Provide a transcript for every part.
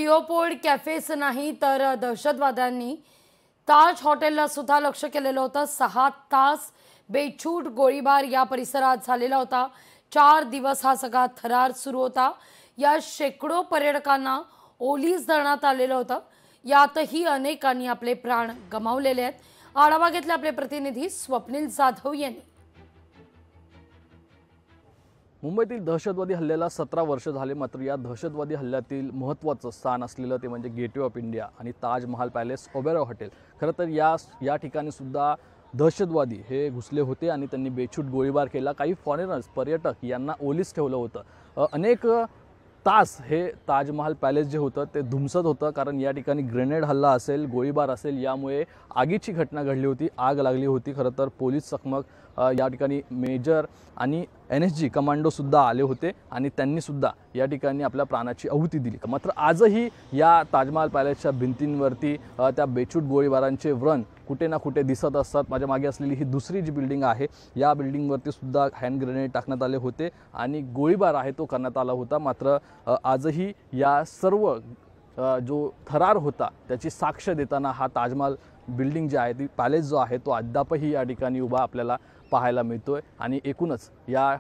Leopold कॅफेच नाही तर दहशतवाद्यांनी ताज हॉटेलला सुद्धा लक्ष केलेलं होतं। 6 तास बेछूट गोळीबार या परिसरात झालेला होता। 4 दिवस हा सगळा थरार सुरू होता। या शेकडो पर्यटकांना ओलीस धरण्यात आलेलं होतं। यातही अनेकांनी आपले प्राण गमावलेले आहेत। आढावा घेतला आपले प्रतिनिधी स्वप्नील जाधव यांनी। मुंबईतील दहशतवादी हल्ल्याला 17 वर्ष झाले, मात्र या दहशतवादी हल्ल्यातील महत्त्वाचं स्थान असलेलं ते म्हणजे गेटवे ऑफ इंडिया आणि ताज महाल पॅलेस ओबेरॉय हॉटेल। खरं तर या ठिकाणी सुद्धा दहशतवादी हे घुसले होते आणि त्यांनी बेछूट गोळीबार केला। काही फॉरेनर्स पर्यटक यांना ओलीस ठेवलं होतं। अनेक तास हे ताजमहाल पॅलेस जे होतं ते धुमसत होतं, कारण या ठिकाणी ग्रेनेड हल्ला असेल, गोळीबार असेल, यामुळे आगीची घटना घडली होती, आग लागली होती। खरं तर पोलीस चकमक या ठिकाणी मेजर आणि NSG कमांडो सुद्धा आले होते आणि त्यांनी सुद्धा या ठिकाणी आपल्या प्राणाची आहुती दिली। मात्र आजही या ताजमहाल पॅलेसच्या भिंतींवरती त्या बेछूट गोळीबारांचे व्रण कुठे ना कुठे दिसत असतात। माझ्या मागे असलेली ही दुसरी जी बिल्डिंग आहे, या बिल्डिंगवरती सुद्धा हँड ग्रेनेड टाकण्यात आले होते आणि गोळीबार आहे तो करण्यात आला होता। मात्र आजही या सर्व जो थरार होता त्याची साक्ष देताना हा ताजमहाल बिल्डिंग जी आहे ती पॅलेस जो आहे तो अद्यापही या ठिकाणी उभा आपल्याला पाहायला मिळतोय आणि एकूणच या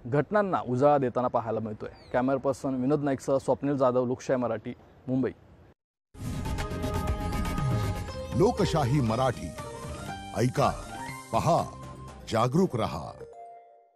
घटनांना उजाळा देताना पाहायला मिळतोय। कॅमेरा पर्सन विनोद नाईकसह स्वप्नील जाधव, लोकशाही मराठी, मुंबई। लोकशाही मराठी ऐका, पहा, जागरूक रहा।